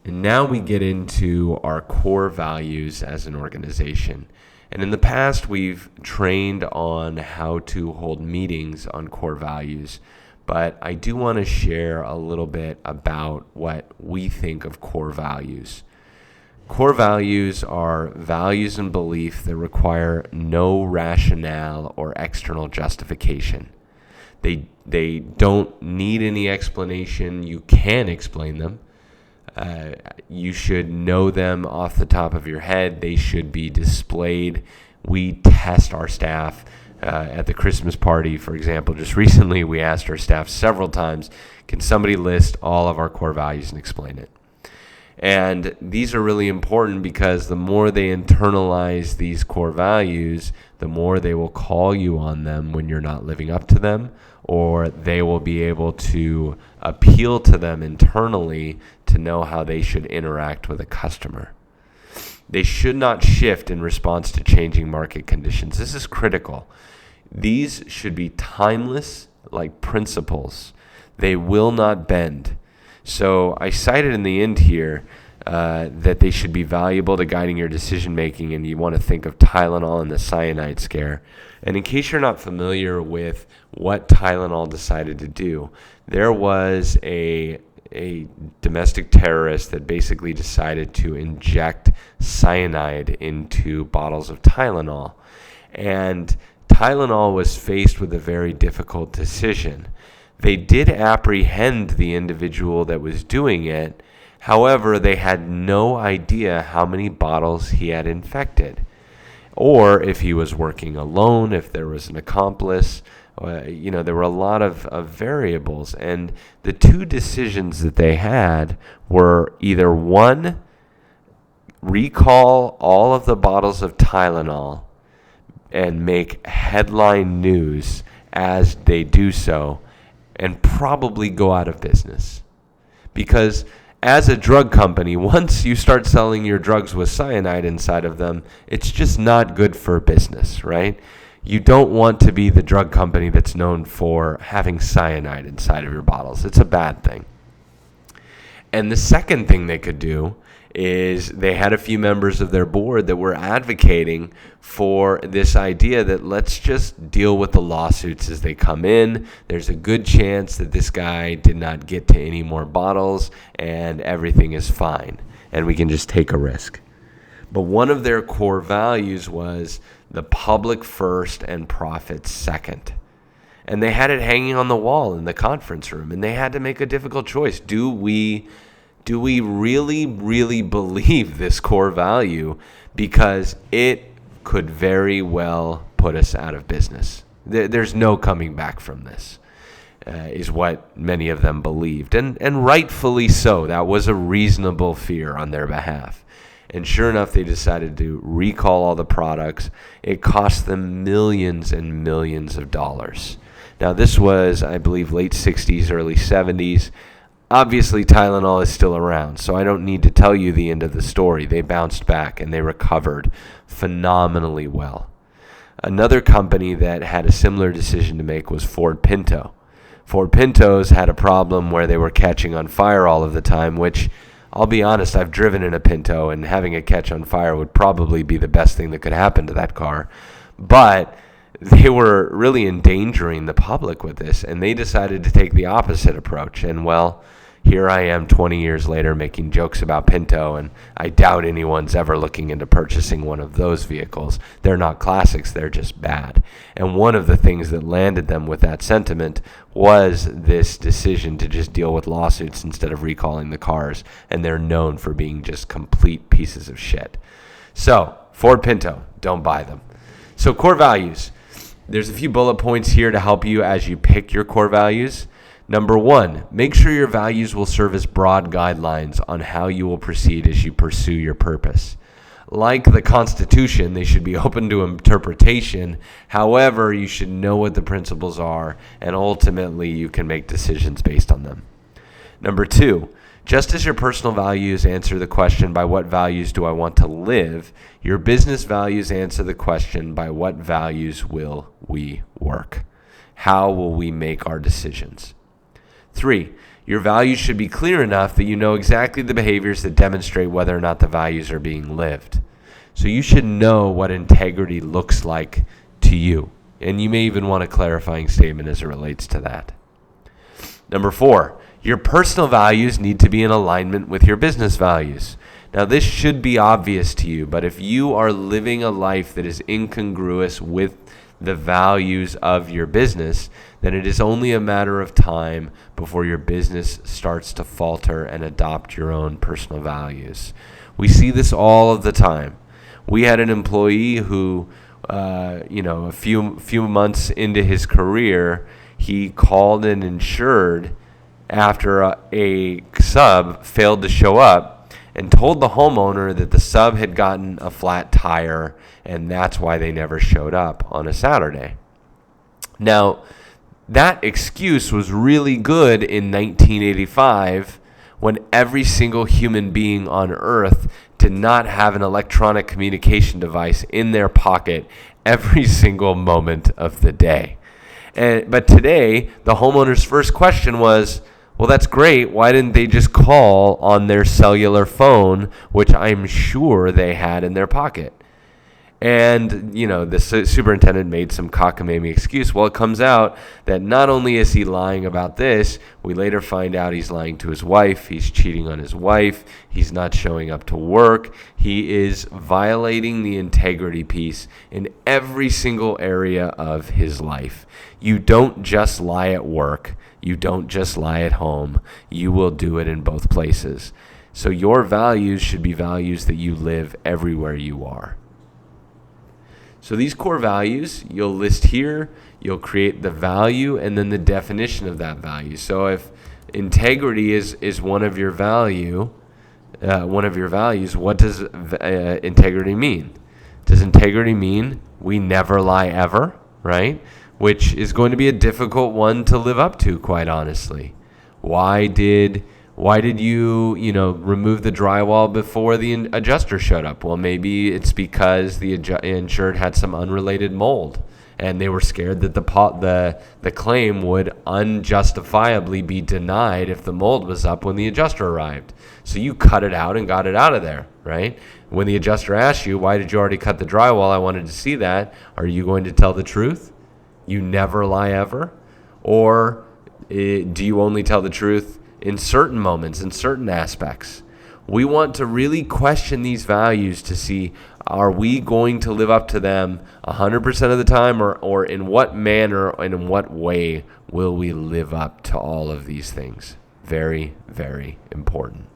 And now we get into our core values as an organization. And in the past, we've trained on how to hold meetings on core values. But I do want to share a little bit about what we think of core values. Core values are values and beliefs that require no rationale or external justification. They don't need any explanation. You can explain them. You should know them off the top of your head. They should be displayed. We test our staff at the Christmas party, for example. Just recently, we asked our staff several times, can somebody list all of our core values and explain it? And these are really important because the more they internalize these core values, the more they will call you on them when you're not living up to them, or they will be able to appeal to them internally to know how they should interact with a customer. They should not shift in response to changing market conditions. This is critical. These should be timeless, like principles. They will not bend. So I cited in the end here that they should be valuable to guiding your decision making, and you want to think of Tylenol and the cyanide scare. And in case you're not familiar with what Tylenol decided to do, there was a domestic terrorist that basically decided to inject cyanide into bottles of Tylenol. And Tylenol was faced with a very difficult decision. They did apprehend the individual that was doing it. However, they had no idea how many bottles he had infected, or if he was working alone, if there was an accomplice. There were a lot of variables. And the two decisions that they had were either one, recall all of the bottles of Tylenol and make headline news as they do so, and probably go out of business. Because as a drug company, once you start selling your drugs with cyanide inside of them, it's just not good for business, right? You don't want to be the drug company that's known for having cyanide inside of your bottles. It's a bad thing. And the second thing they could do is they had a few members of their board that were advocating for this idea that let's just deal with the lawsuits as they come in. There's a good chance that this guy did not get to any more bottles and everything is fine and we can just take a risk. But one of their core values was the public first and profits second. And they had it hanging on the wall in the conference room, and they had to make a difficult choice. Do we really, really believe this core value? Because it could very well put us out of business. There's no coming back from this, is what many of them believed. And rightfully so. That was a reasonable fear on their behalf. And sure enough, they decided to recall all the products. It cost them millions and millions of dollars. Now, this was, I believe, late 60s, early 70s. Obviously, Tylenol is still around, so I don't need to tell you the end of the story. They bounced back and they recovered phenomenally well. Another company that had a similar decision to make was Ford Pinto. Ford Pintos had a problem where they were catching on fire all of the time, which, I'll be honest, I've driven in a Pinto, and having it catch on fire would probably be the best thing that could happen to that car. But they were really endangering the public with this, and they decided to take the opposite approach. And, well, here I am 20 years later making jokes about Pinto, and I doubt anyone's ever looking into purchasing one of those vehicles. They're not classics, they're just bad. And one of the things that landed them with that sentiment was this decision to just deal with lawsuits instead of recalling the cars, and they're known for being just complete pieces of shit. So, Ford Pinto, don't buy them. So, core values. There's a few bullet points here to help you as you pick your core values. Number one, make sure your values will serve as broad guidelines on how you will proceed as you pursue your purpose. Like the Constitution, they should be open to interpretation. However, you should know what the principles are, and ultimately you can make decisions based on them. Number two, just as your personal values answer the question, by what values do I want to live, your business values answer the question, by what values will we work? How will we make our decisions? 3, Your values should be clear enough that you know exactly the behaviors that demonstrate whether or not the values are being lived. So you should know what integrity looks like to you. And you may even want a clarifying statement as it relates to that. Number 4, your personal values need to be in alignment with your business values. Now, this should be obvious to you, but if you are living a life that is incongruous with the values of your business, then it is only a matter of time before your business starts to falter and adopt your own personal values. We see this all of the time. We had an employee who, a few months into his career, he called an insured after a sub failed to show up and told the homeowner that the sub had gotten a flat tire and that's why they never showed up on a Saturday. Now, that excuse was really good in 1985 when every single human being on earth did not have an electronic communication device in their pocket every single moment of the day. But today, the homeowner's first question was, well, that's great. Why didn't they just call on their cellular phone, which I'm sure they had in their pocket? And, the superintendent made some cockamamie excuse. Well, it comes out that not only is he lying about this, we later find out he's lying to his wife. He's cheating on his wife. He's not showing up to work. He is violating the integrity piece in every single area of his life. You don't just lie at work. You don't just lie at home. You will do it in both places. So your values should be values that you live everywhere you are. So these core values, you'll list here, you'll create the value and then the definition of that value. So if integrity is one of your values, what does integrity mean? Does integrity mean we never lie ever, right? Which is going to be a difficult one to live up to, quite honestly. Why did you remove the drywall before the adjuster showed up? Well, maybe it's because the insured had some unrelated mold, and they were scared that the claim would unjustifiably be denied if the mold was up when the adjuster arrived. So you cut it out and got it out of there, right? When the adjuster asks you, why did you already cut the drywall? I wanted to see that. Are you going to tell the truth? You never lie ever? Or do you only tell the truth in certain moments, in certain aspects? We want to really question these values to see, are we going to live up to them 100% of the time, or in what manner and in what way will we live up to all of these things? Very, very important.